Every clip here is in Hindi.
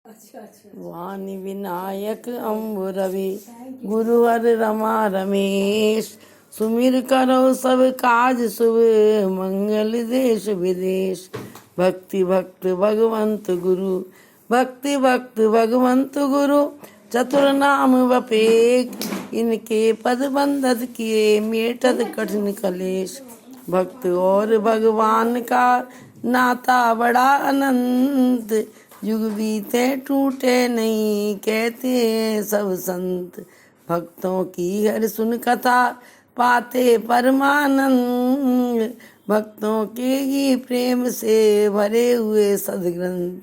वाणी विनायक अम्बु रवि गुरुवर रमा रमेश। सुमिर करो सब काज शुभ मंगल देश विदेश। भक्ति भक्त भगवंत गुरु भक्ति भक्त भगवंत गुरु। चतुर नाम बपेक इनके पद बंधत किए मेटत कठिन कलेश। भक्त और भगवान का नाता बड़ा अनंत। युग बीते टूटे नहीं कहते हैं सब संत। भक्तों की हर सुन कथा पाते परमानंद। भक्तों के ही प्रेम से भरे हुए सदग्रंथ।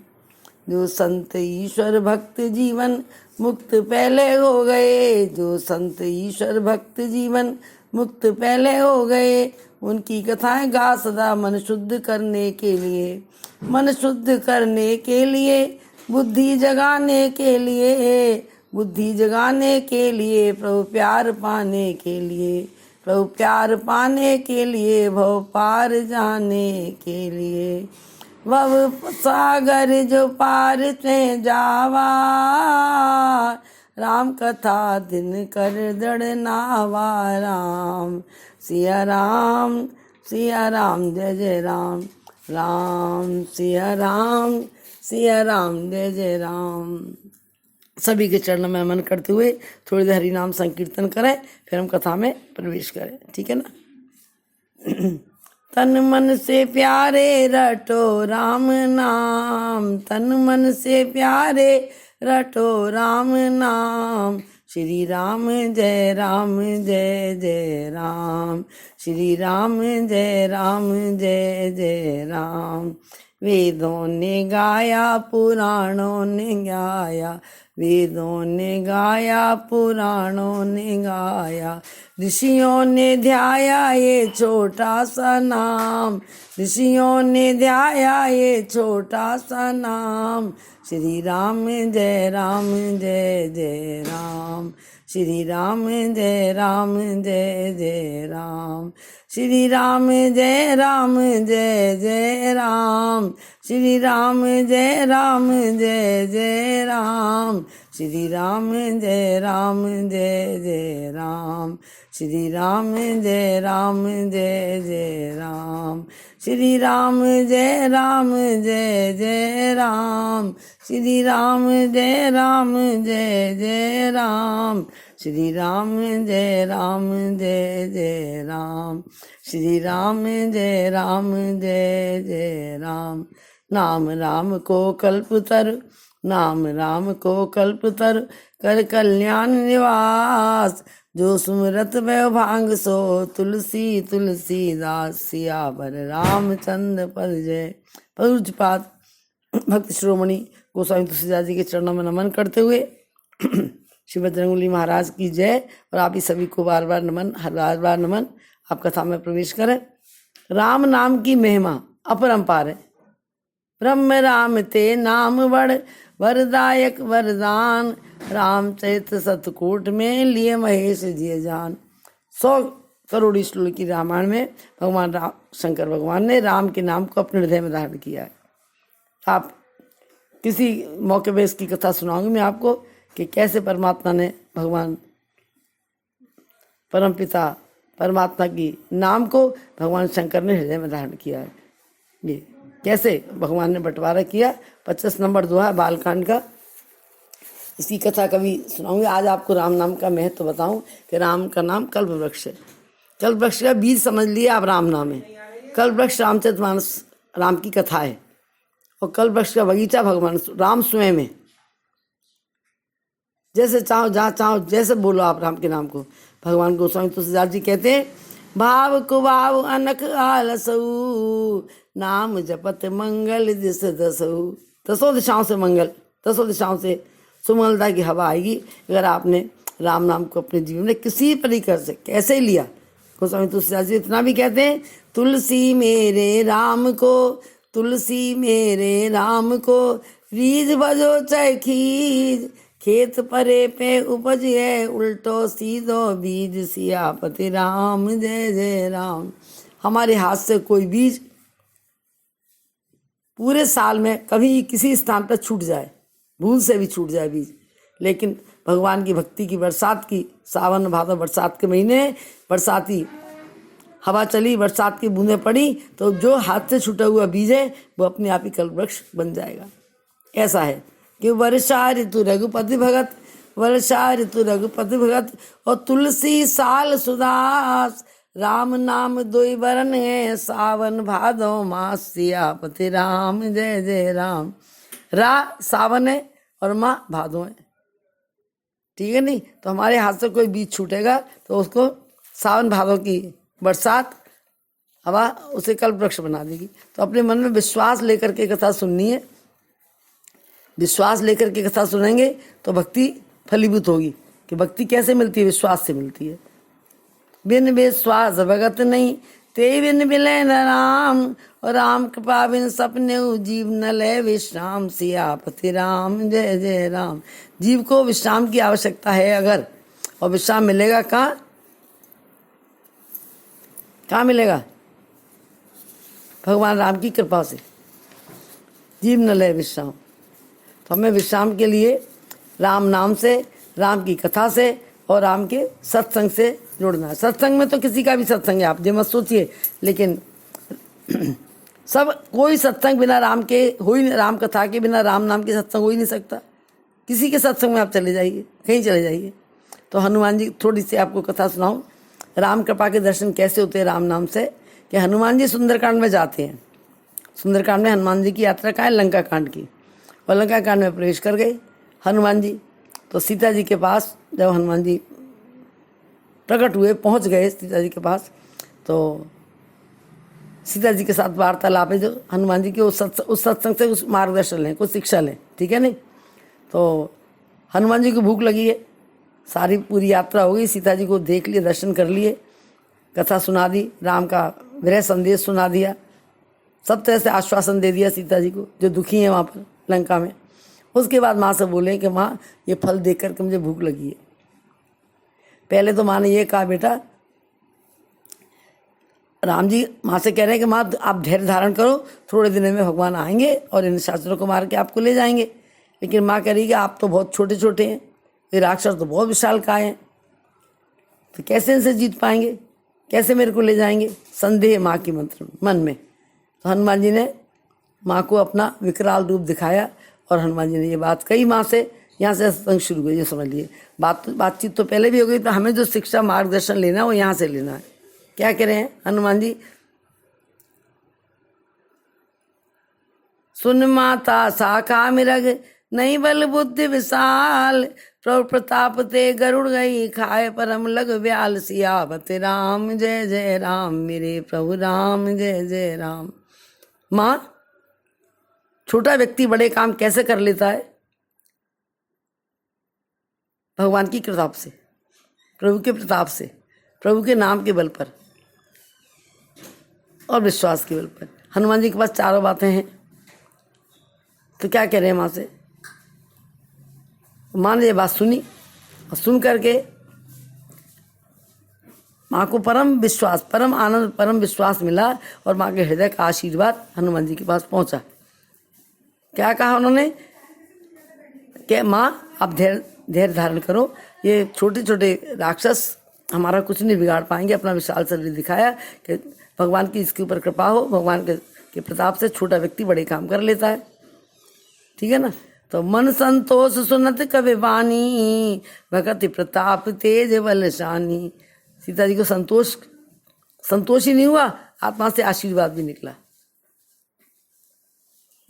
जो संत ईश्वर भक्त जीवन मुक्त पहले हो गए। जो संत ईश्वर भक्त जीवन मुक्त पहले हो गए। उनकी कथाएं गा सदा मन शुद्ध करने के लिए। मन शुद्ध करने के लिए बुद्धि जगाने के लिए। बुद्धि जगाने के लिए प्रभु प्यार पाने के लिए। प्रभु प्यार पाने के लिए भव पार जाने के लिए। भव सागर जो पार से जावा राम कथा दिन कर दृढ़ नावा। राम सिया राम जय जय राम। राम सिया राम जय जय राम। सभी के चरणों में मन करते हुए थोड़ी देर हरि नाम संकीर्तन करें, फिर हम कथा में प्रवेश करें, ठीक है ना। तन मन से प्यारे रटो राम नाम। तन मन से प्यारे रटो राम नाम। श्री राम जय जय राम। श्री राम जय जय राम। वेदों ने गाया पुराणों ने गाया। वेदों ने गाया पुराणों ने गाया। ऋषियों ने ध्याया ये छोटा सा नाम। ऋषियों ने ध्याया ये छोटा सा नाम। श्री राम जय जय राम। श्री राम जय जय राम। श्री राम जय जय राम। श्री राम जय जय राम। श्री राम जय जय राम। श्री राम जय जय राम। श्री राम जय जय राम। श्री राम जय जय राम। श्री राम जय जय राम। श्री राम जय जय राम। नाम राम को कल्पतर नाम राम को कल्पतर कर कल्याण निवास। जो सुमरत भय भांग सो तुलसीदास। सियावर रामचंद्र पर जय। पूज्यपाद भक्त शिरोमणि गोस्वामी तुलसीदास जी के चरणों में नमन करते हुए श्री बजरंगबली महाराज की जय। और आप ही सभी को बार बार नमन, हर बार नमन। आप कथा में प्रवेश करें। राम नाम की महिमा अपरंपार है। ब्रह्म राम ते नाम बड़ वरदायक वरदान। रामचरित सतकूट में लिए महेश जी जान। 100 करोड़ श्लोक की रामायण में भगवान राम शंकर भगवान ने राम के नाम को अपने हृदय में धारण किया है। आप किसी मौके पर इसकी कथा सुनाऊंगी मैं आपको कि कैसे परमात्मा ने भगवान परमपिता परमात्मा की नाम को भगवान शंकर ने हृदय में धारण किया है। ये कैसे भगवान ने बंटवारा किया। 25 नंबर दोहा बालकांड का, इसकी कथा कभी सुनाऊंगी। आज आपको राम नाम का महत्व बताऊं कि राम का नाम कल्प वृक्ष है। कल्प वृक्ष का बीज समझ लिया आप राम नाम है। कल्प वृक्ष रामचरितमानस राम की कथा है और कल्प वृक्ष का बगीचा भगवान राम स्वयं है। जैसे चाहो जहाँ चाहो जैसे बोलो आप राम के नाम को। भगवान गोस्वामी तुलसीदास जी कहते हैं भाव कुभाव अनक आलसऊ। नाम जपत मंगल दिस दसऊ। 10 दिशाओं से मंगल, 10 दिशाओं से सुमंगलता की हवा आएगी अगर आपने राम नाम को अपने जीवन में किसी परिकर से कैसे ही लिया। गोस्वामी तुलसीदास जी इतना भी कहते हैं तुलसी मेरे राम को। तुलसी मेरे राम को रीझ बजो चाहे खीज। खेत परे पे उपज है उल्टो सीधो बीज। सियापति राम जय जय राम। हमारे हाथ से कोई बीज पूरे साल में कभी किसी स्थान पर छूट जाए भूल से भी छूट जाए बीज। लेकिन भगवान की भक्ति की बरसात की, सावन भादव बरसात के महीने, बरसाती हवा चली, बरसात की बूंदें पड़ी, तो जो हाथ से छूटा हुआ बीज है वो अपने आप ही कल्प वृक्ष बन जाएगा। ऐसा है कि वर्षा ऋतु रघुपति भगत, वर्षा ऋतु रघुपति भगत, और तुलसी साल सुदास, राम नाम दोई बरन है, सावन भादो मास, सियापति राम जय जय राम। रा सावन है और माँ भादो है, ठीक है नहीं। तो हमारे हाथ से कोई बीज छूटेगा तो उसको सावन भादो की बरसात हवा उसे कल्प वृक्ष बना देगी। तो अपने मन में विश्वास लेकर के कथा सुननी है, विश्वास लेकर के कथा सुनेंगे तो भक्ति फलीभूत होगी। कि भक्ति कैसे मिलती है? विश्वास से मिलती है। बिन विश्वास भगत नहीं, ते बिन मिले न राम, और राम कृपा बिन सपने जीव न ले विश्राम, सियापति राम जय जय राम। जीव को विश्राम की आवश्यकता है अगर, और विश्राम मिलेगा कहाँ? कहाँ मिलेगा? भगवान राम की कृपा से। जीव न ले विश्राम, तो हमें विश्राम के लिए राम नाम से, राम की कथा से और राम के सत्संग से जुड़ना है। सत्संग में तो किसी का भी सत्संग है, आप ये मत सोचिए, लेकिन सब कोई सत्संग बिना राम के हो ही नहीं, राम कथा के बिना राम नाम के सत्संग हो ही नहीं सकता। किसी के सत्संग में आप चले जाइए, कहीं चले जाइए। तो हनुमान जी, थोड़ी सी आपको कथा सुनाऊं, राम कृपा के दर्शन कैसे होते हैं राम नाम से। कि हनुमान जी सुंदरकांड में जाते हैं, सुंदरकांड में हनुमान जी की यात्रा का है लंका कांड की, और लंका कांड में प्रवेश कर गए हनुमान जी। तो सीता जी के पास जब हनुमान जी प्रकट हुए, पहुंच गए सीता जी के पास, तो सीता जी के साथ वार्तालाप है जो हनुमान जी के उस सत्संग से कुछ मार्गदर्शन लें, कुछ शिक्षा लें, ठीक है नहीं। तो हनुमान जी को भूख लगी है, सारी पूरी यात्रा हो गई, सीता जी को देख लिए, दर्शन कर लिए, कथा सुना दी, राम का विरह संदेश सुना दिया, सब तरह से आश्वासन दे दिया सीता जी को जो दुखी हैं वहाँ पर लंका में। उसके बाद माँ से बोले कि माँ ये फल देख कर के मुझे भूख लगी है। पहले तो माँ ने ये कहा, बेटा राम जी माँ से कह रहे हैं कि माँ आप धैर्य धारण करो, थोड़े दिनों में भगवान आएंगे और इन शास्त्रों को मार के आपको ले जाएंगे। लेकिन माँ कह रही कि आप तो बहुत छोटे छोटे हैं, ये राक्षस तो बहुत विशालकाय हैं, तो कैसे इनसे जीत पाएंगे, कैसे मेरे को ले जाएंगे? संदेह माँ की मंत्र मन में। तो हनुमान जी ने माँ को अपना विकराल रूप दिखाया और हनुमान जी ने ये बात कही माँ से। यहाँ से सत्संग शुरू हुई, ये समझ लिए। बातचीत तो पहले भी हो गई, तो हमें जो शिक्षा मार्गदर्शन लेना है वो यहाँ से लेना है। क्या कह रहे हैं हनुमान जी? सुन माता शाखा मृग, नहीं बल बुद्धि विशाल, प्रभु प्रताप ते गरुड़ गई, खाए परम लग व्याल, सियावत राम जय जय राम, मेरे प्रभु राम जय जय राम। माँ, छोटा व्यक्ति बड़े काम कैसे कर लेता है? भगवान की कृपा से, प्रभु के प्रताप से, प्रभु के नाम के बल पर और विश्वास के बल पर। हनुमान जी के पास चारों बातें हैं। तो क्या कह रहे हैं माँ से? माँ ने ये बात सुनी और सुन करके माँ को परम विश्वास, परम आनंद, परम विश्वास मिला और माँ के हृदय का आशीर्वाद हनुमान जी के पास पहुंचा। क्या कहा उन्होंने कि माँ आप धैर्य धारण करो, ये छोटे छोटे राक्षस हमारा कुछ नहीं बिगाड़ पाएंगे। अपना विशाल शरीर दिखाया कि भगवान की इसके ऊपर कृपा हो, भगवान के प्रताप से छोटा व्यक्ति बड़े काम कर लेता है, ठीक है ना। तो मन संतोष सुनत कबे वाणी, भगति प्रताप तेज बलशानी। सीता जी को संतोष ही नहीं हुआ, आत्मा से आशीर्वाद भी निकला।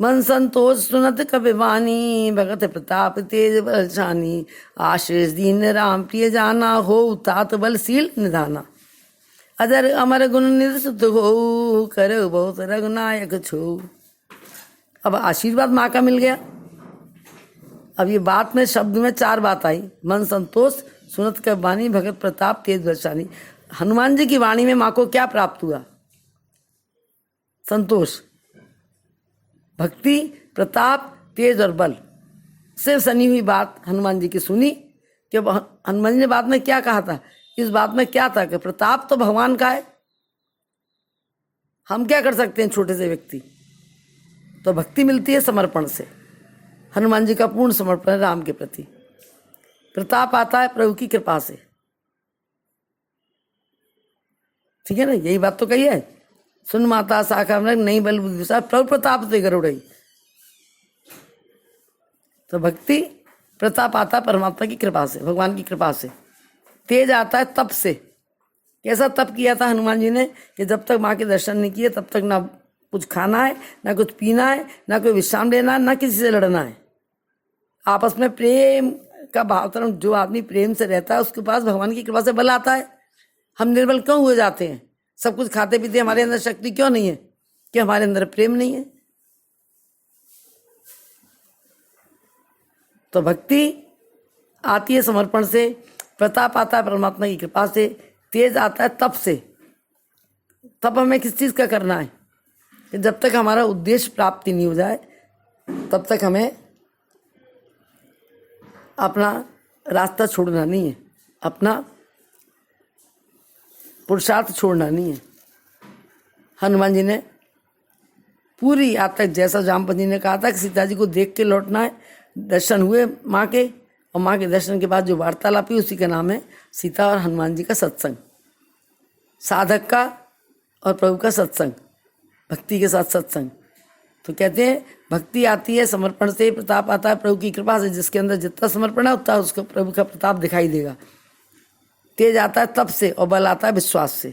मन संतोष सुनत कबे वाणी, भगत प्रताप तेज बलशानी, आशीष दीन राम प्रिय जाना, हो तात बलशील निधाना, अजर अमर गुण निधि सुत हो, कर बहुत रघुनायक छो। अब आशीर्वाद माँ का मिल गया। अब ये बात में, शब्द में चार बात आई। मन संतोष सुनत कबे वाणी, भगत प्रताप तेज बलशानी। हनुमान जी की वाणी में माँ को क्या प्राप्त हुआ? संतोष, भक्ति, प्रताप, तेज और बल से सनी हुई बात हनुमान जी की सुनी। कि हनुमान जी ने बात में क्या कहा था? इस बात में क्या था कि प्रताप तो भगवान का है, हम क्या कर सकते हैं छोटे से व्यक्ति? तो भक्ति मिलती है समर्पण से, हनुमान जी का पूर्ण समर्पण है राम के प्रति। प्रताप आता है प्रभु की कृपा से, ठीक है ना, यही बात तो कही है। सुन माता शाखा में नहीं बल बुद्धि प्रभु प्रताप से गरुड़ई। तो भक्ति प्रताप आता है परमात्मा की कृपा से, भगवान की कृपा से। तेज आता है तप से। कैसा तप किया था हनुमान जी ने कि जब तक माँ के दर्शन नहीं किए तब तक ना कुछ खाना है, ना कुछ पीना है, ना कोई विश्राम लेना है, ना किसी से लड़ना है। आपस में प्रेम का भावतरण, जो आदमी प्रेम से रहता है उसके पास भगवान की कृपा से बल आता है। हम निर्बल क्यों हुए जाते हैं? सब कुछ खाते पीते हमारे अंदर शक्ति क्यों नहीं है? कि हमारे अंदर प्रेम नहीं है। तो भक्ति आती है समर्पण से, प्रताप आता है परमात्मा की कृपा से, तेज आता है तप से। तप हमें किस चीज़ का करना है कि जब तक हमारा उद्देश्य प्राप्ति नहीं हो जाए तब तक हमें अपना रास्ता छोड़ना नहीं है, अपना पुरुषार्थ छोड़ना नहीं है। हनुमान जी ने पूरी आज तक, जैसा जामपति ने कहा था कि सीता जी को देख के लौटना है, दर्शन हुए माँ के, और माँ के दर्शन के बाद जो वार्तालाप हुई उसी का नाम है सीता और हनुमान जी का सत्संग। साधक का और प्रभु का सत्संग, भक्ति के साथ सत्संग। तो कहते हैं भक्ति आती है समर्पण से, प्रताप आता है प्रभु की कृपा से। जिसके अंदर जितना समर्पण है उतना उसको प्रभु का प्रताप दिखाई देगा। तेज आता है तप से और बल आता है विश्वास से।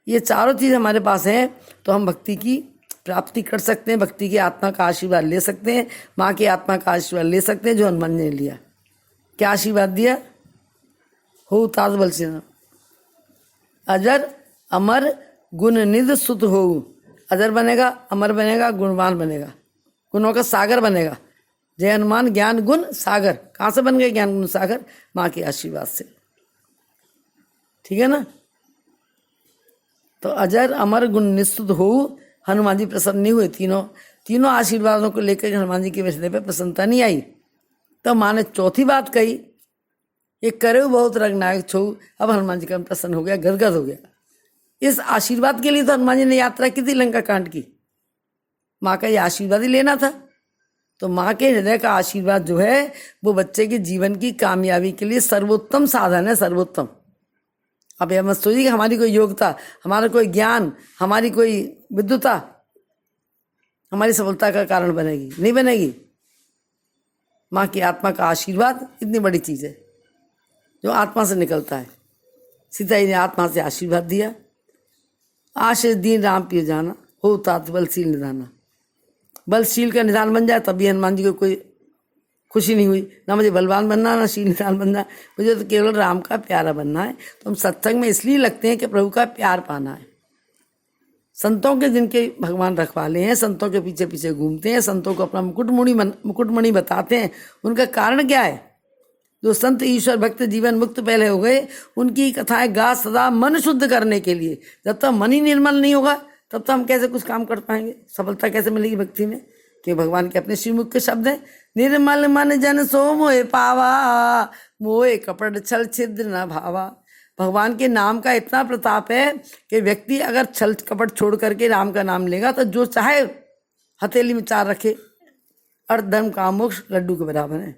ये चारों चीज़ हमारे पास हैं तो हम भक्ति की प्राप्ति कर सकते हैं, भक्ति की आत्मा का आशीर्वाद ले सकते हैं, माँ की आत्मा का आशीर्वाद ले सकते हैं जो हनुमान ने लिया। क्या आशीर्वाद दिया? हो ताज बल से अजर अमर गुण निधि सुत हो। अजर बनेगा, अमर बनेगा, गुणवान बनेगा, गुणों का सागर बनेगा। जय हनुमान ज्ञान गुण सागर। कहाँ से बन गए ज्ञान गुण सागर? माँ के आशीर्वाद से, ठीक है ना। तो अजर अमर गुण निस्तुत हो। हनुमान जी प्रसन्न नहीं हुए। तीनों आशीर्वादों को लेकर हनुमान जी के हृदय पे प्रसन्नता नहीं आई। तो माँ ने चौथी बात कही, ये करे बहुत रंगनायक छो। अब हनुमान जी का प्रसन्न हो गया, गदगद हो गया। इस आशीर्वाद के लिए तो हनुमान जी ने यात्रा की थी लंका कांड की। माँ का ये आशीर्वाद ही लेना था। तो माँ के हृदय का आशीर्वाद जो है वो बच्चे के जीवन की कामयाबी के लिए सर्वोत्तम साधन है, सर्वोत्तम। अब यह मत सोचिए कि हमारी कोई योग्यता, हमारा कोई ज्ञान, हमारी कोई विद्वता हमारी सफलता का कारण बनेगी, नहीं बनेगी। माँ की आत्मा का आशीर्वाद इतनी बड़ी चीज़ है जो आत्मा से निकलता है। सीता जी ने आत्मा से आशीर्वाद दिया। आशीष दीन राम पिय जाना, हो तात बलशील निधाना। बलशील का निधान बन जाए तभी हनुमान जी को कोई खुशी नहीं हुई। ना मुझे बलवान बनना, ना शील निधान बनना, मुझे तो केवल राम का प्यारा बनना है। तो हम सत्संग में इसलिए लगते हैं कि प्रभु का प्यार पाना है। संतों के जिनके भगवान रखवाले हैं, संतों के पीछे पीछे घूमते हैं, संतों को अपना मुकुटमणि बताते हैं। उनका कारण क्या है? जो संत ईश्वर भक्त जीवन मुक्त पहले हो गए, उनकी कथाएं गा सदा मन शुद्ध करने के लिए। जब तक मन ही निर्मल नहीं होगा तब तक हम कैसे कुछ काम कर पाएंगे? सफलता कैसे मिलेगी भक्ति में? कि भगवान के अपने श्रीमुख के शब्द हैं, निर्मल मन जन सो मोहे पावा, मोहे कपट छल छिद्र न भावा। भगवान के नाम का इतना प्रताप है कि व्यक्ति अगर छल कपट छोड़ करके राम का नाम लेगा तो जो चाहे हथेली में चार रखे, अर्थ धर्म काम मोक्ष लड्डू के बराबर है।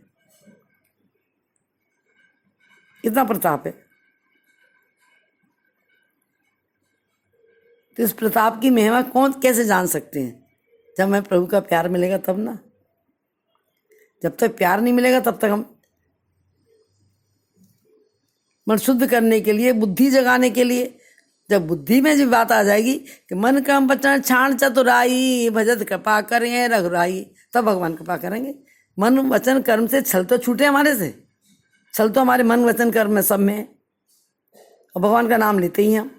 इतना प्रताप है। तो इस प्रताप की महिमा कौन कैसे जान सकते हैं? जब हमें प्रभु का प्यार मिलेगा तब ना। जब तक प्यार नहीं मिलेगा तब तक हम मन शुद्ध करने के लिए, बुद्धि जगाने के लिए, जब बुद्धि में जो बात आ जाएगी कि मन कर्म वचन छाण चतुराई, भजत कृपा करें रघुराई, तब भगवान कृपा करेंगे। मन वचन कर्म से छल तो छूटे हमारे से। छल तो हमारे मन वचन कर्म में सब में है। और भगवान का नाम लेते ही हम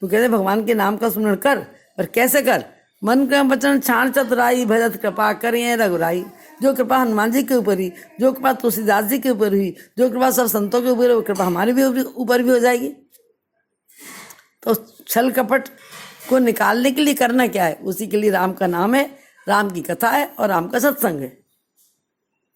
तो कहते भगवान के नाम का स्मरण कर, पर कैसे कर? मन कर्म वचन छाण चतुराई, भजत कृपा करें रघुराई। जो कृपा हनुमान जी के ऊपर ही, जो कृपा तुलसीदास जी के ऊपर हुई, जो कृपा सब संतों के ऊपर, वो कृपा हमारे भी ऊपर भी हो जाएगी। तो छल कपट को निकालने के लिए करना क्या है? उसी के लिए राम का नाम है, राम की कथा है और राम का सत्संग है।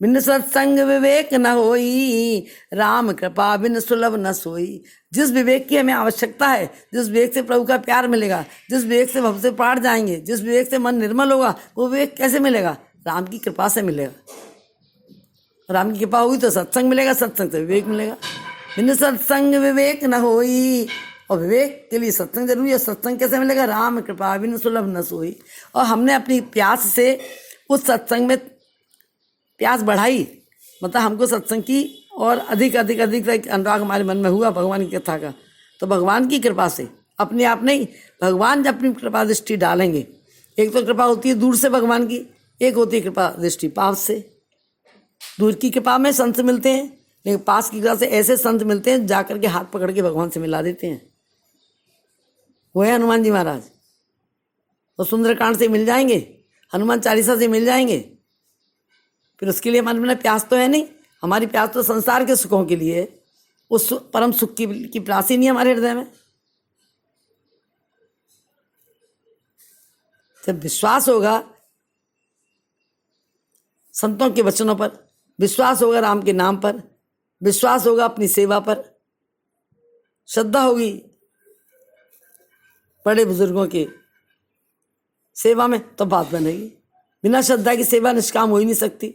बिन सत्संग विवेक न होई, राम कृपा बिन सुलभ न सोई। जिस विवेक की हमें आवश्यकता है, जिस विवेक से प्रभु का प्यार मिलेगा, जिस विवेक से भव से पार जाएंगे, जिस विवेक से मन निर्मल होगा, वो विवेक कैसे मिलेगा? राम की कृपा से मिलेगा। राम की कृपा हुई तो सत्संग मिलेगा, सत्संग से विवेक मिलेगा। बिन सत्संग विवेक न होई, और विवेक के लिए सत्संग जरूरी है। सत्संग कैसे मिलेगा? राम कृपा बिन सुलभ न सोई। और हमने अपनी प्यास से उस सत्संग में प्यास बढ़ाई, मतलब हमको सत्संग की और अधिक अधिक अधिक तक अनुराग हमारे मन में हुआ भगवान की कथा का। तो भगवान की कृपा से, अपने आप नहीं, भगवान जब अपनी कृपा दृष्टि डालेंगे। एक तो कृपा होती है दूर से भगवान की, एक होती है कृपा दृष्टि पास से। दूर की कृपा में संत मिलते हैं, लेकिन पास की कृपा से ऐसे संत मिलते हैं जाकर के हाथ पकड़ के भगवान से मिला देते हैं। वो है हनुमान जी महाराज। तो सुंदरकांड से मिल जाएंगे, हनुमान चालीसा से मिल जाएंगे। फिर उसके लिए हमारे में प्यास तो है नहीं, हमारी प्यास तो संसार के सुखों के लिए है। उस परम सुख की प्यास ही नहीं हमारे हृदय में। जब विश्वास होगा संतों के वचनों पर, विश्वास होगा राम के नाम पर, विश्वास होगा अपनी सेवा पर, श्रद्धा होगी बड़े बुजुर्गों की सेवा में, तो बात बनेगी। बिना श्रद्धा की सेवा निष्काम हो ही नहीं सकती।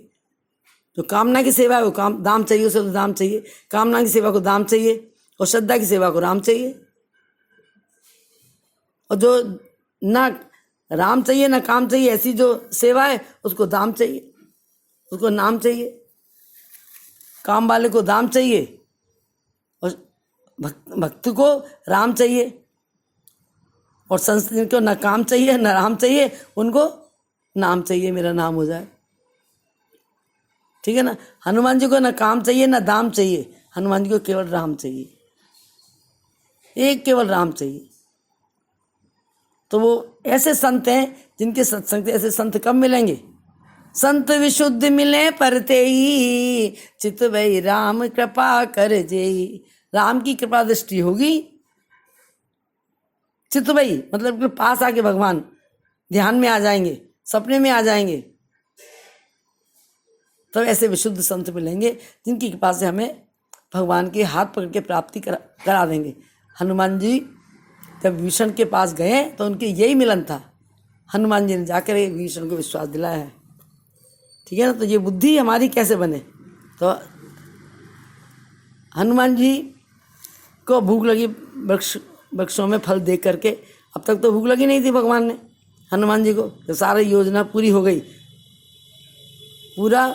जो कामना की सेवा है वो काम दाम चाहिए, उसे तो दाम चाहिए। कामना की सेवा को दाम चाहिए और श्रद्धा की सेवा को राम चाहिए। और जो ना राम चाहिए ना काम चाहिए, ऐसी जो सेवा है उसको दाम चाहिए, उसको नाम चाहिए। काम वाले को दाम चाहिए और भक्त को राम चाहिए। और संस्कृति को न काम चाहिए न राम चाहिए, उनको नाम चाहिए, मेरा नाम हो जाए। ठीक है ना। हनुमान जी को न काम चाहिए न दाम चाहिए, हनुमान जी को केवल राम चाहिए, एक केवल राम चाहिए। तो वो ऐसे संत हैं जिनके सत्संग से, ऐसे संत कब मिलेंगे? संत विशुद्ध मिले परते ही, चित वही राम कृपा कर जेई। राम की कृपा दृष्टि होगी, चित वही मतलब कि पास आके भगवान ध्यान में आ जाएंगे, सपने में आ जाएंगे। तब ऐसे विशुद्ध संत मिलेंगे जिनकी कृपा से हमें भगवान के हाथ पकड़ के प्राप्ति करा देंगे। हनुमान जी जब विभीषण के पास गए तो उनके यही मिलन था। हनुमान जी ने जाकर विभीषण को विश्वास दिलाया है। ठीक है ना। तो ये बुद्धि हमारी कैसे बने? तो हनुमान जी को भूख लगी वृक्षों में फल देख करके। अब तक तो भूख लगी नहीं थी भगवान ने हनुमान जी को। तो सारी योजना पूरी हो गई, पूरा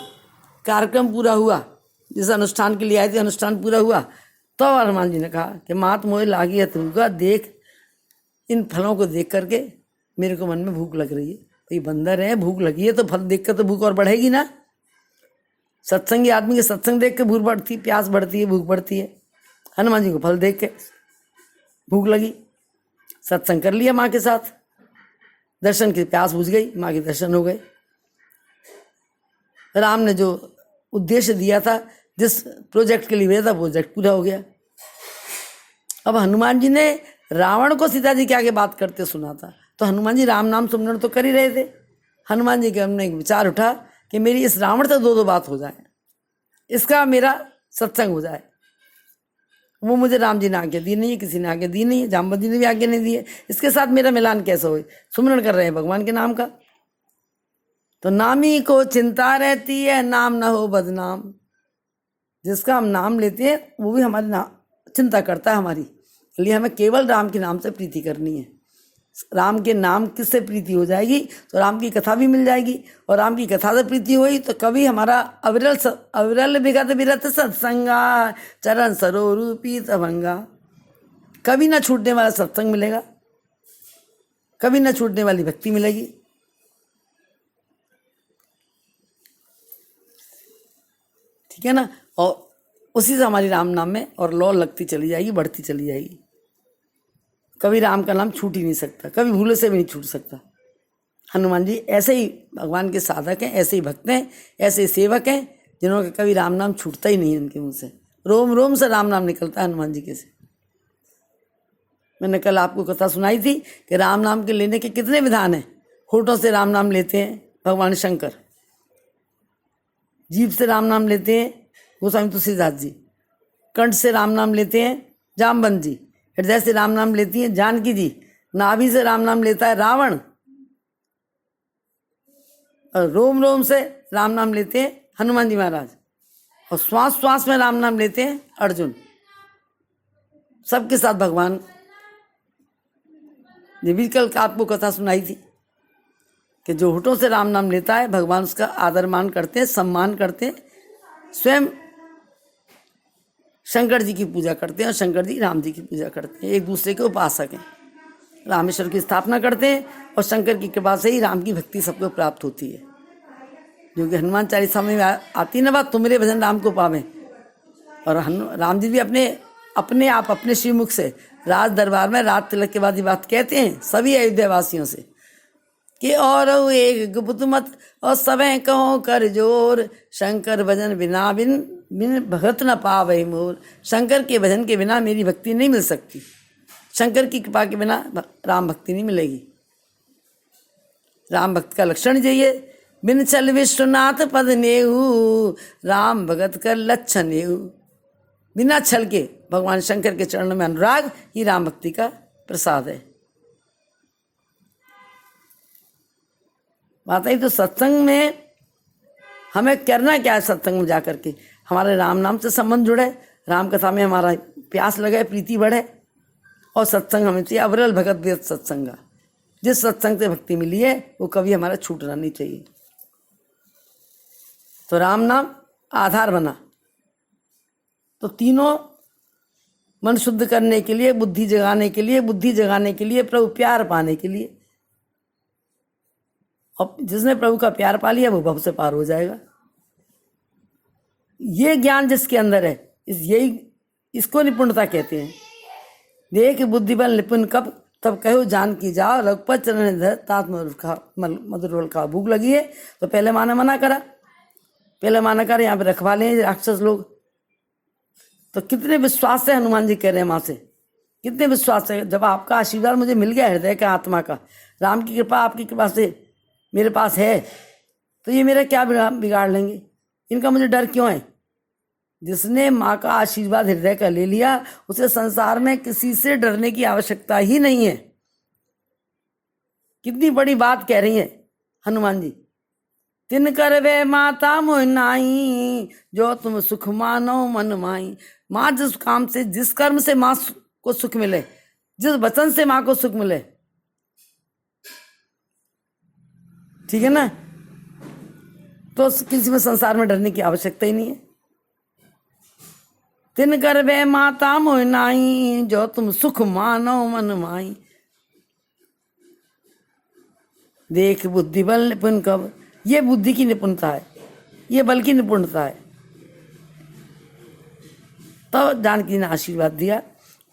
कार्यक्रम पूरा हुआ, जिस अनुष्ठान के लिए आए थे अनुष्ठान पूरा हुआ। तो हनुमान जी ने कहा कि मात मोहे लागी है तुमका, देख इन फलों को देख करके मेरे को मन में भूख लग रही है। तो ये बंदर है, भूख लगी है तो फल देख कर तो भूख और बढ़ेगी ना। सत्संगी आदमी के सत्संग देख के भूख बढ़ती, प्यास बढ़ती है, भूख बढ़ती है। हनुमान जी को फल देख के भूख लगी, सत्संग कर लिया माँ के साथ, दर्शन की प्यास बुझ गई, माँ के दर्शन हो गए। राम ने जो उद्देश्य दिया था, जिस प्रोजेक्ट के लिए भेजा था, प्रोजेक्ट पूरा हो गया। अब हनुमान जी ने रावण को सीता जी के आगे बात करते सुना था, तो हनुमान जी राम नाम सुमरण तो कर ही रहे थे। हनुमान जी के हमने एक विचार उठा कि मेरी इस रावण से दो बात हो जाए, इसका मेरा सत्संग हो जाए। वो मुझे राम जी ने आज्ञा दी नहीं है, किसी ने आज्ञा दी नहीं है, जाम्बवत जी ने भी आज्ञा नहीं दी है। इसके साथ मेरा मिलान कैसे हो? सुमरण कर रहे हैं भगवान के नाम का। तो नामी को चिंता रहती है, नाम ना हो बदनाम। जिसका हम नाम लेते हैं वो भी हमारी चिंता करता है हमारी, इसलिए हमें केवल राम के नाम से प्रीति करनी है। राम के नाम किससे प्रीति हो जाएगी? तो राम की कथा भी मिल जाएगी, और राम की कथा से प्रीति हुई तो कभी हमारा अविरल विगत विरत सत्संगा, चरण सरोरूपी तभंगा। कभी ना छूटने वाला सत्संग मिलेगा, कभी ना छूटने वाली भक्ति मिलेगी। ठीक है ना। और उसी से हमारी राम नाम में और लौ लगती चली जाएगी, बढ़ती चली जाएगी। कभी राम का नाम छूट ही नहीं सकता, कभी भूले से भी नहीं छूट सकता। हनुमान जी ऐसे ही भगवान के साधक हैं, ऐसे ही भक्त हैं, ऐसे ही सेवक हैं, जिन्होंने कभी राम नाम छूटता ही नहीं है उनके मुँह से। रोम रोम से राम नाम निकलता है हनुमान जी के से। मैंने कल आपको कथा सुनाई थी कि राम नाम के लेने के कितने विधान हैं। होठों से राम नाम लेते हैं भगवान शंकर, जीभ से राम नाम लेते हैं गोस्वामी तुलसीदास जी, कंठ से राम नाम लेते हैं जामवंत जी, हृदय से राम नाम लेती हैं जानकी जी, नाभि से राम नाम लेता है रावण, और रोम रोम से राम नाम लेते हैं हनुमान जी महाराज, और श्वास श्वास में राम नाम लेते हैं अर्जुन। सबके साथ भगवान ने भी कल आपको कथा सुनाई थी कि जो होठों से राम नाम लेता है भगवान उसका आदर मान करते हैं, सम्मान करते हैं। स्वयं शंकर जी की पूजा करते हैं और शंकर जी राम जी की पूजा करते हैं। एक दूसरे के उपासक हैं, रामेश्वर की स्थापना करते हैं और शंकर की कृपा से ही राम की भक्ति सबको प्राप्त होती है। जो कि हनुमान चालीसा में आती ना बात, तुम मेरे भजन राम को पावे। और राम जी भी अपने आप अपने श्रीमुख से राज दरबार में रात तिलक के बाद ये बात कहते हैं सभी अयोध्या वासियों से कि और एक गुप्त मत और सबे कहो कर जोर, शंकर भजन बिना बिन भगत न पावे मोर। शंकर के भजन के बिना मेरी भक्ति नहीं मिल सकती, शंकर की कृपा के बिना राम भक्ति नहीं मिलेगी। राम भक्त का लक्षण यही है, बिन चल विश्वनाथ पद नेहू, राम भगत कर लक्षण नेहू। बिना छल के भगवान शंकर के चरणों में अनुराग ही राम भक्ति का प्रसाद है। बात आई तो सत्संग में हमें करना क्या है? सत्संग में जाकर के हमारे राम नाम से संबंध जुड़े, राम कथा में हमारा प्यास लगे, प्रीति बढ़े, और सत्संग हमें चाहिए अविरल भगत वेद सत्संग। जिस सत्संग से भक्ति मिली है वो कभी हमारा छूटना नहीं चाहिए। तो राम नाम आधार बना, तो तीनों मन शुद्ध करने के लिए, बुद्धि जगाने के लिए, प्रभु प्यार पाने के लिए। और जिसने प्रभु का प्यार पा लिया वो भव से पार हो जाएगा। ये ज्ञान जिसके अंदर है इसको निपुणता कहते हैं। देख बुद्धि बल निपुण कब तब कहो जान की जाओ, रघुपत चरण धर तात मधुर का। भूख लगी है तो पहले माँ ने मना करा, यहाँ पे रखवा लें राक्षस लोग। तो कितने विश्वास से हनुमान जी कह रहे हैं माँ से, कितने विश्वास से, जब आपका आशीर्वाद मुझे मिल गया हृदय का आत्मा का, राम की कृपा आपकी कृपा से मेरे पास है, तो ये मेरा क्या बिगाड़ लेंगे, इनका मुझे डर क्यों है। जिसने माँ का आशीर्वाद हृदय का ले लिया उसे संसार में किसी से डरने की आवश्यकता ही नहीं है। कितनी बड़ी बात कह रही है हनुमान जी। तिन कर वे माता मोह नाई, जो तुम सुख मानो मन माई। माँ जिस काम से, जिस कर्म से माँ को सुख मिले, जिस वचन से माँ को सुख मिले, ठीक है ना, तो किसी में संसार में डरने की आवश्यकता ही नहीं है। तिन कर वे माता मोह नाई, जो तुम सुख मानो मन माई। देख बुद्धि बल निपुण कब, ये बुद्धि की निपुणता है, ये बल की निपुणता है। तब जानकी ने आशीर्वाद दिया।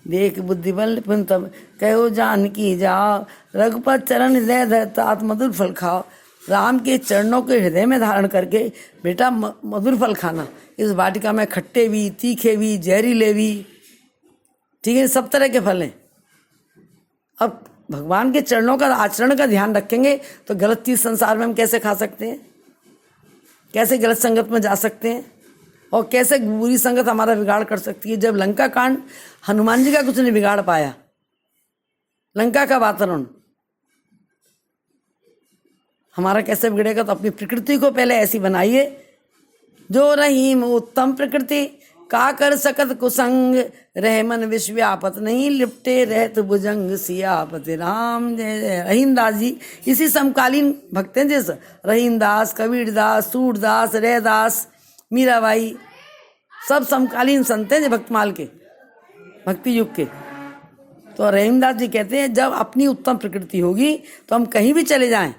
देख बुद्धि बल निपुण तब कहो जानकी जाओ, रघुपत चरण हृदय धर तात मधुर फल खाओ। राम के चरणों के हृदय में धारण करके बेटा मधुर फल खाना। इस वाटिका में खट्टे भी, तीखे भी, जहरीले भी, ठीक है, सब तरह के फल हैं। अब भगवान के चरणों का आचरण का ध्यान रखेंगे तो गलत चीज संसार में हम कैसे खा सकते हैं, कैसे गलत संगत में जा सकते हैं, और कैसे बुरी संगत हमारा बिगाड़ कर सकती है। जब लंका कांड हनुमान जी का कुछ नहीं बिगाड़ पाया, लंका का वातावरण हमारा कैसे बिगड़ेगा। तो अपनी प्रकृति को पहले ऐसी बनाइए, जो रहीम उत्तम प्रकृति का कर सकत कुसंग, रह मन विश्व्यापत नहीं लिपटे रहत भुजंग। सियापति राम जय जय। रहीमदास जी इसी समकालीन भक्त हैं, जैसे रहीमदास, कबीरदास, सूरदास, रैदास, मीराबाई, सब समकालीन संत हैं जो भक्तमाल के, भक्ति युग के। तो रहीमदास जी कहते हैं जब अपनी उत्तम प्रकृति होगी तो हम कहीं भी चले जाएं,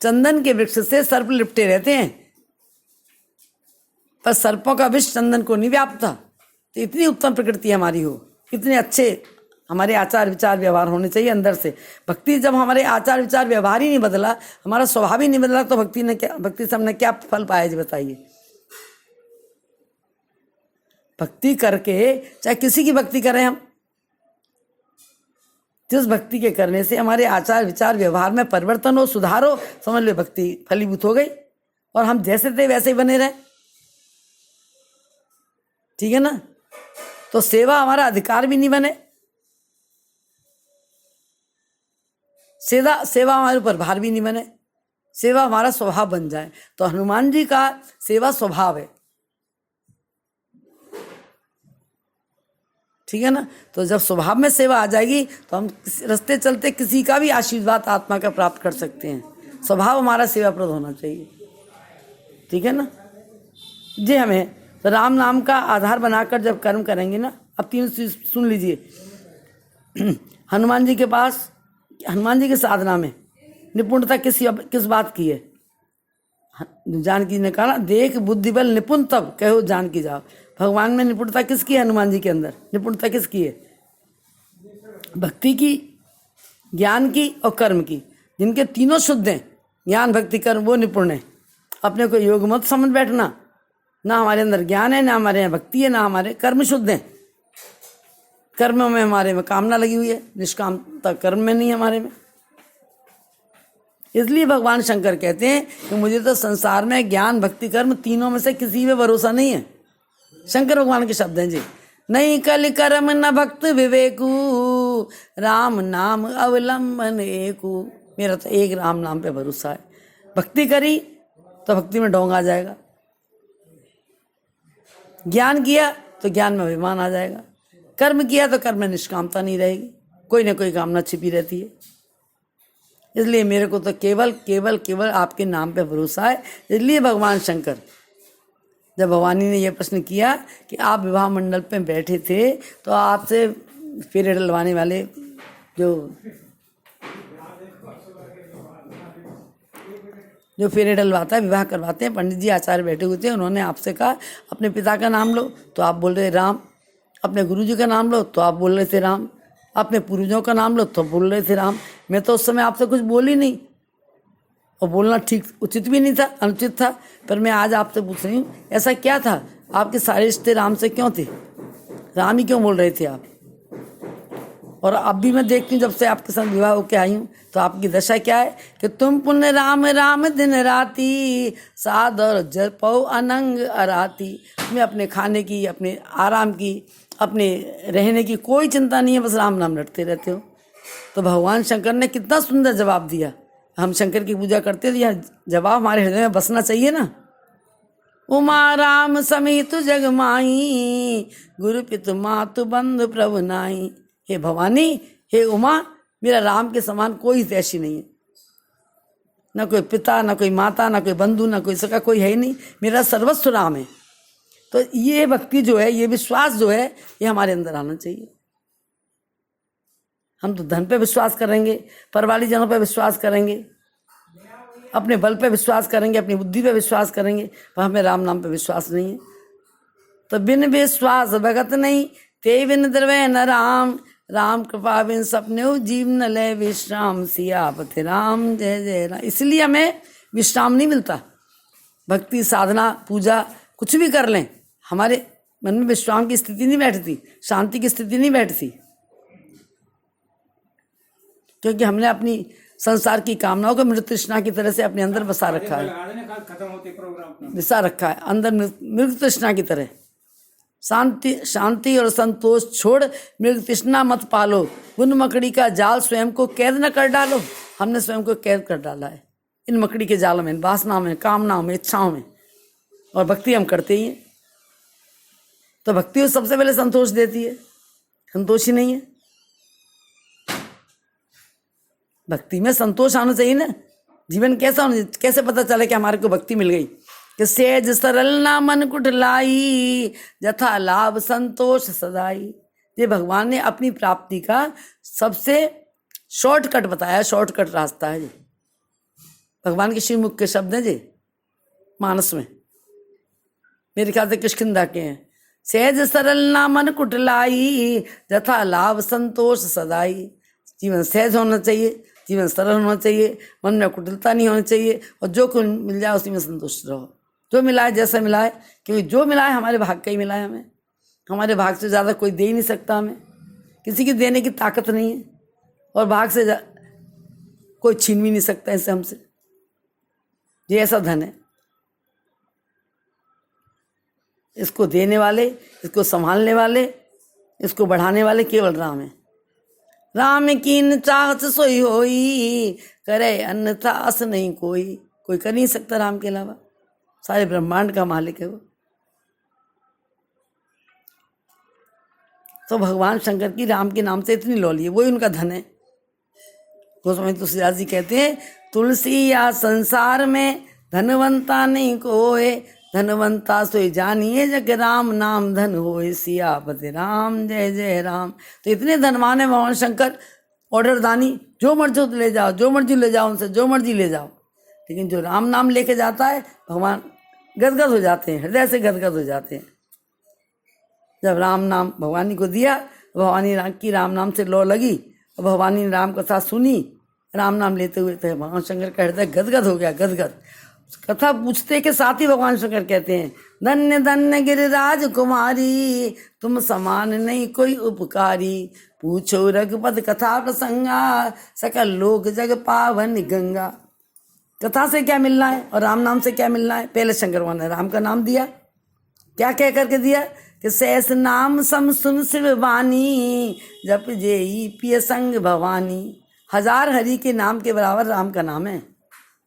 चंदन के वृक्ष से सर्प लिपटे रहते हैं, पर सर्पों का विष चंदन को नहीं व्यापता। तो इतनी उत्तम प्रकृति हमारी हो, इतने अच्छे हमारे आचार विचार व्यवहार होने चाहिए अंदर से। भक्ति जब हमारे आचार विचार व्यवहार ही नहीं बदला, हमारा स्वभाव ही नहीं बदला, तो भक्ति से हमने क्या फल पाया जी बताइए। भक्ति करके, चाहे किसी की भक्ति करें हम, जिस भक्ति के करने से हमारे आचार विचार व्यवहार में परिवर्तन हो, सुधार हो, समझ लो भक्ति फलीभूत हो गई, और हम जैसे थे वैसे ही बने रहे, ठीक है ना। तो सेवा हमारा अधिकार भी नहीं बने, सेवा हमारे ऊपर भार भी नहीं बने। सेवा हमारा स्वभाव बन जाए। तो हनुमान जी का सेवा स्वभाव है, ठीक है ना। तो जब स्वभाव में सेवा आ जाएगी तो हम रास्ते चलते किसी का भी आशीर्वाद आत्मा का प्राप्त कर सकते हैं। स्वभाव हमारा सेवाप्रद होना चाहिए, ठीक है ना जी। हमें तो राम नाम का आधार बनाकर जब कर्म करेंगे ना, अब तीन सुन लीजिए। हनुमान जी के पास, हनुमान जी की साधना में निपुणता किस बात की है? जानकी ने कहा ना, देख बुद्धि बल निपुण तब कहो जानकी जाओ। भगवान में निपुणता किसकी है? हनुमान जी के अंदर निपुणता किसकी है? भक्ति की, ज्ञान की और कर्म की। जिनके तीनों शुद्ध हैं, ज्ञान भक्ति कर्म, वो निपुण है। अपने को योग मत समझ बैठना, ना हमारे अंदर ज्ञान है, ना हमारे यहाँ भक्ति है, ना हमारे कर्म शुद्ध हैं। कर्म में हमारे में कामना लगी हुई है, निष्कामता कर्म में नहीं है हमारे में। इसलिए भगवान शंकर कहते हैं कि मुझे तो संसार में ज्ञान भक्ति कर्म तीनों में से किसी पे भरोसा नहीं है। शंकर भगवान के शब्द हैं जी। नहीं कल कर्म न भक्त विवेकू, राम नाम अवलंबन एकू। मेरा तो एक राम नाम पे भरोसा है। भक्ति करी तो भक्ति में ढोंग आ जाएगा, ज्ञान किया तो ज्ञान में अभिमान आ जाएगा, कर्म किया तो कर्म में निष्कामता नहीं रहेगी, कोई ना कोई कामना छिपी रहती है। इसलिए मेरे को तो केवल केवल केवल आपके नाम पे भरोसा है। इसलिए भगवान शंकर, जब भवानी ने यह प्रश्न किया कि आप विवाह मंडल पे बैठे थे तो आपसे फेरे डलवाने वाले जो फेरे डलवाता है, विवाह करवाते हैं, पंडित जी आचार्य बैठे हुए थे, उन्होंने आपसे कहा अपने पिता का नाम लो तो आप बोल रहे राम, अपने गुरु जी का नाम लो तो आप बोल रहे थे राम, अपने पूर्वजों का नाम लो तो बोल रहे थे राम। मैं तो उस समय आपसे कुछ बोली नहीं, और बोलना ठीक उचित भी नहीं था, अनुचित था। पर मैं आज आपसे पूछ रही हूँ, ऐसा क्या था? आपके सारे रिश्ते राम से क्यों थे? राम ही क्यों बोल रहे थे आप? और अब भी मैं देखती हूँ, जब से आपके साथ विवाह होकर आई हूँ तो आपकी दशा क्या है कि तुम पुण्य राम राम दिन राती, साध और जपो अनंग अराती। तुम्हें अपने खाने की, अपने आराम की, अपने रहने की कोई चिंता नहीं है, बस राम नाम रटते रहते हो। तो भगवान शंकर ने कितना सुंदर जवाब दिया। हम शंकर की पूजा करते तो यह जवाब हमारे हृदय में बसना चाहिए ना। उमा राम समेत जग माई, गुरु पितु मातु बंधु प्रभु नाई। हे भवानी, हे उमा, मेरा राम के समान कोई हितैषी नहीं है। ना कोई पिता, ना कोई माता, ना कोई बंधु, ना कोई सका, कोई है ही नहीं। मेरा सर्वस्व राम है। तो ये भक्ति जो है, ये विश्वास जो है, ये हमारे अंदर आना चाहिए। हम तो धन पे विश्वास करेंगे, परवाली जनों पे विश्वास करेंगे, अपने बल पे विश्वास करेंगे, अपनी बुद्धि पे विश्वास करेंगे, पर हमें राम नाम पे विश्वास नहीं है। तो बिन विश्वास भगत नहीं, ते बिन द्रवै न राम, राम कृपा बिन सपने जीव न ले विश्राम। सियापति राम जय जय राम। इसलिए हमें विश्राम नहीं मिलता। भक्ति साधना पूजा कुछ भी कर लें, हमारे मन में विश्राम की स्थिति नहीं बैठती, शांति की स्थिति नहीं बैठती, क्योंकि हमने अपनी संसार की कामनाओं को मृत तृष्णा की तरह से अपने अंदर बसा रखा है, बसा रखा है अंदर मृत तृष्णा की तरह। शांति और संतोष छोड़ मृग तृष्णा मत पालो, उन मकड़ी का जाल स्वयं को कैद न कर डालो। हमने स्वयं को कैद कर डाला है इन मकड़ी के जाल में, वासनाओं में, कामनाओं में, इच्छाओं में, और भक्ति हम करते ही हैं। तो भक्ति सबसे पहले संतोष देती है, संतोष ही नहीं है। भक्ति में संतोष आना चाहिए ना। जीवन कैसा होना चाहिए? कैसे पता चले कि हमारे को भक्ति मिल गई? कि सेज सरल ना मन कुटलाई, जथा लाभ संतोष सदाई। ये भगवान ने अपनी प्राप्ति का सबसे शॉर्टकट बताया, शॉर्टकट रास्ता है जी। भगवान के श्रीमुख के शब्द हैं जी, मानस में मेरे ख्याल से किष्किंधा के हैं। सेज सरल ना मन कुटलाई, जथा लाभ संतोष सदाई। जीवन सहज होना चाहिए, जीवन सरल होना चाहिए, मन में कुटिलता नहीं होनी चाहिए, और जो कुछ मिल जाए उसी में संतुष्ट रहो। जो मिला है जैसा मिला है, क्योंकि जो मिला है हमारे भाग का ही मिला है। हमें हमारे भाग से ज़्यादा कोई दे ही नहीं सकता, हमें किसी की देने की ताकत नहीं है, और भाग से कोई छीन भी नहीं सकता इससे हमसे। ये ऐसा धन है, इसको देने वाले, इसको संभालने वाले, इसको बढ़ाने वाले केवल राम है। राम कीन चाहत सोई होई, करे अन्यथा अस नहीं कोई। कोई कर नहीं सकता राम के अलावा, सारे ब्रह्मांड का मालिक है वो। तो भगवान शंकर की राम के नाम से इतनी लौली है, वही उनका धन है। गोस्वामी तुलसीदास जी कहते हैं, तुलसी या संसार में धनवंता नहीं कोय, धनवंता सोई जानिए जग राम नाम धन होए, सियापति राम जय जय राम। तो इतने धनवान है भगवान शंकर, ऑर्डर दानी, जो मर्जी ले जाओ, जो मर्जी ले जाओ, उनसे जो मर्जी ले जाओ। लेकिन जो राम नाम लेके जाता है भगवान गदगद हो जाते हैं, हृदय से गदगद हो जाते हैं। जब राम नाम भगवानी को दिया, भगवानी राम की राम नाम से लौ लगी, और भगवानी ने राम कथा सुनी राम नाम लेते हुए, तो भगवान शंकर का हृदय गदगद हो गया, गदगद। कथा पूछते के साथ ही भगवान शंकर कहते हैं, धन्य धन्य गिरिराज कुमारी, तुम समान नहीं कोई उपकारी, पूछो रघुपद कथा प्रसंगा, सकल लोक जग पावन गंगा। कथा से क्या मिलना है और राम नाम से क्या मिलना है? पहले शंकर भगवान ने राम का नाम दिया, क्या कह करके दिया कि सहस नाम सम सुन शिव वाणी, जप जेई पिय संग भवानी। 1000 हरि के नाम के बराबर राम का नाम है,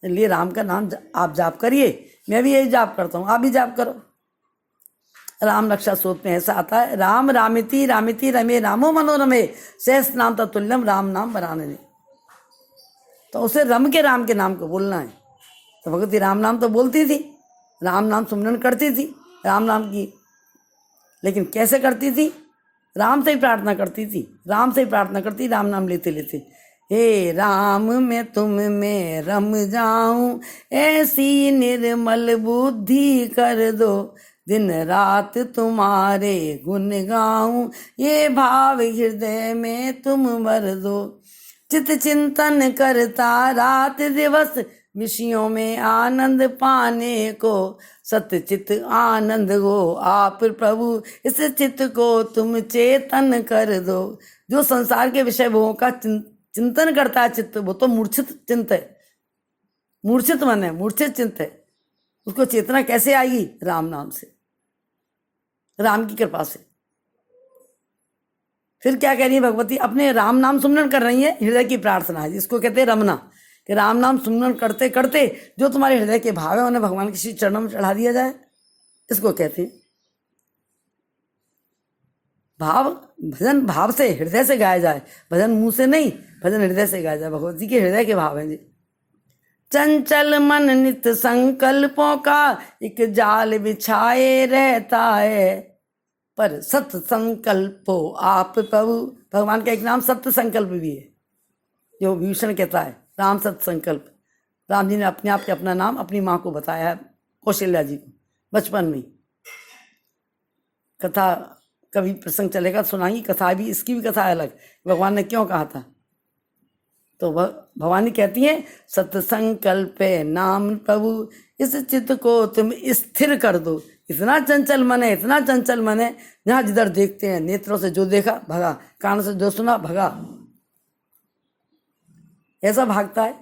इसलिए राम का नाम आप जाप करिए। मैं भी यही जाप करता हूँ, आप भी जाप करो। राम रक्षा सूत्र में ऐसा आता है, राम रामिति रामिति रमे रामो मनोरमे, सहस नाम तत्तुल्यम राम नाम बराने। तो उसे रम के राम के नाम को बोलना है। तो भगवती राम नाम तो बोलती थी, राम नाम सुमरन करती थी राम नाम की, लेकिन कैसे करती थी? राम से ही प्रार्थना करती थी, राम से ही प्रार्थना करती, राम नाम लेते लेते। हे राम मैं तुम में रम जाऊं, ऐसी निर्मल बुद्धि कर दो, दिन रात तुम्हारे गुण गाऊं, ये भाव हृदय में तुम भर दो। चित चिंतन करता रात दिवस, विषयों में आनंद पाने को, सत्य चित आनंद हो आप प्रभु, इस चित्त को तुम चेतन कर दो। जो संसार के विषय भोगों का चिंतन करता है चित्त, वो तो मूर्छित चिंत है, मूर्छित मन है, मूर्छित चिंत है। उसको चेतना कैसे आएगी? राम नाम से, राम की कृपा से। फिर क्या कह रही है भगवती? अपने राम नाम सुमरन कर रही है, हृदय की प्रार्थना है, जिसको कहते हैं रमना, कि राम नाम सुमरन करते करते जो तुम्हारे हृदय के भाव है उन्हें भगवान के श्री चरणों में चढ़ा दिया जाए, इसको कहते हैं भाव। भजन भाव से, हृदय से गाया जाए, भजन मुंह से नहीं, भजन हृदय से गाया जाए। भगवती के हृदय के भाव हैं जी। चंचल मन नित संकल्पों का एक जाल बिछाए रहता है, पर सत संकल्पो आप प्रभु। भगवान का एक नाम सत्य संकल्प भी है, जो विभीषण कहता है, राम सत्य संकल्प। राम जी ने अपने आप के अपना नाम अपनी माँ को बताया है, कौशल्या जी को, बचपन में। कथा कभी प्रसंग चलेगा सुनाएंगी, कथा भी, इसकी भी कथा अलग, भगवान ने क्यों कहा था। तो भवानी कहती है, सत्य संकल्प नाम प्रभु, इस चित्त को तुम स्थिर कर दो। इतना चंचल मन है, इतना चंचल मन है, जहाँ जिधर देखते हैं, नेत्रों से जो देखा भगा, कान से जो सुना भगा, ऐसा भागता है,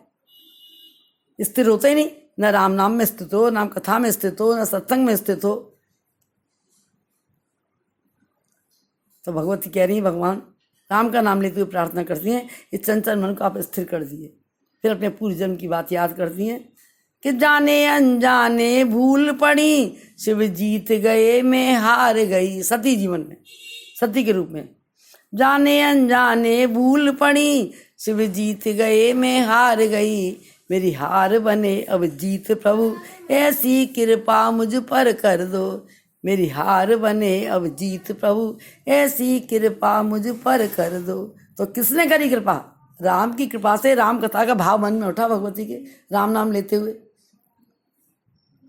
स्थिर होता ही नहीं। न राम नाम में स्थित हो, न कथा में स्थित हो, न सत्संग में स्थित हो। तो भगवती कह रही है, भगवान राम का नाम लेते हुए प्रार्थना करती हैं, इस चंचल मन को आप स्थिर कर दिए। फिर अपने पूर्व जन्म की बात याद करती हैं कि जाने अनजाने भूल पड़ी, शिव जीत गए मैं हार गई। सती जीवन में, सती के रूप में, जाने अनजाने भूल पड़ी, शिव जीत गए मैं हार गई, मेरी हार बने अब जीत प्रभु, ऐसी कृपा मुझ पर कर दो। मेरी हार बने अब जीत प्रभु, ऐसी कृपा मुझ पर कर दो। तो किसने करी कृपा? राम की कृपा से। राम कथा का भाव मन में उठा भगवती के, राम नाम लेते हुए।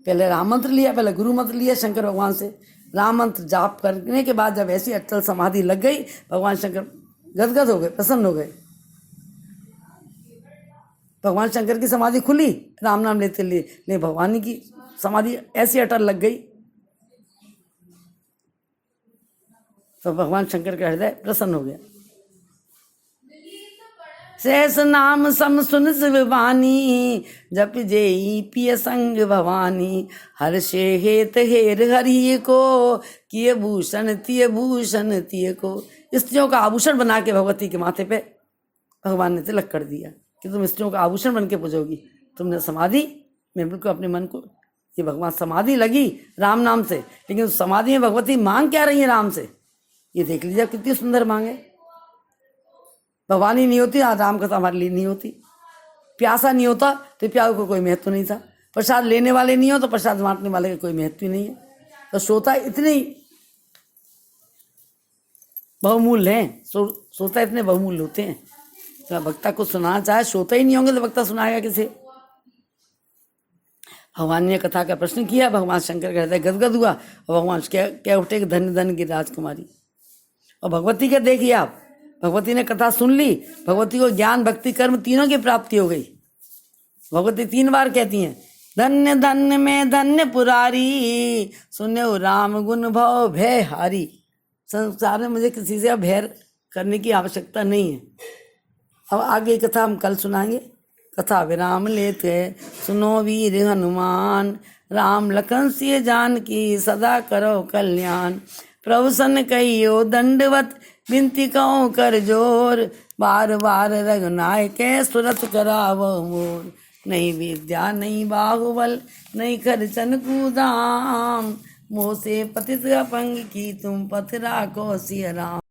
पहले राम मंत्र लिया, पहले गुरु मंत्र लिया शंकर भगवान से। राम मंत्र जाप करने के बाद जब ऐसी अटल समाधि लग गई, भगवान शंकर गदगद हो गए, प्रसन्न हो गए। भगवान शंकर की समाधि खुली राम नाम लेते लिए, भगवान की समाधि ऐसी अटल लग गई, तो भगवान शंकर का हृदय प्रसन्न हो गया। सहस नाम सम सुन शिव वाणी, जप जेई पिय संग भवानी, हर्षे हेत हेर हरि को, किए भूषण तिय को। स्त्रियों का आभूषण बना के भगवती के माथे पे भगवान ने तिलक कर दिया कि तुम स्त्रियों का आभूषण बन के पूजोगी। तुमने समाधि मैं बिल्कुल अपने मन को, ये भगवान समाधि लगी राम नाम से, लेकिन उस समाधि में भगवती मांग क्या रही है राम से, ये देख लीजिए कितनी सुंदर मांगे। भगवान ही नहीं होती, आज राम कथा हमारे लिए नहीं होती। प्यासा नहीं होता तो प्यास को कोई महत्व नहीं था। प्रसाद लेने वाले नहीं हो तो प्रसाद बांटने वाले का कोई महत्व ही नहीं है। तो श्रोता इतने बहुमूल्य हैं, श्रोता इतने बहुमूल्य होते हैं। तो वक्ता को सुनाना चाहे, श्रोता ही नहीं होंगे तो वक्ता सुनाएगा किसे। भगवान ने कथा का प्रश्न किया, भगवान शंकर का हृदय गदगद हुआ और भगवान क्या उठे कि धन्य धन्य की राजकुमारी। और भगवती का देखिए आप, भगवती ने कथा सुन ली, भगवती को ज्ञान भक्ति कर्म तीनों की प्राप्ति हो गई। भगवती 3 बार कहती हैं, धन्य धन्य में धन्य पुरारी, सुनो राम गुण भव भय हारी। संसार में मुझे किसी से भय करने की आवश्यकता नहीं है। अब आगे कथा हम कल सुनाएंगे। कथा विराम लेते सुनो वीर हनुमान, राम लखन सिय जानकी सदा करो कल्याण। प्रभु सन कहियो दंडवत, बिनती कहो कर जोर, बार बार रघुनाय के सुरत करावो मोर। नहीं विद्या नहीं बाहुबल, नहीं खर्चन कूदाम, मोह से पतित अपंग की तुम पथ राखो सिय राम।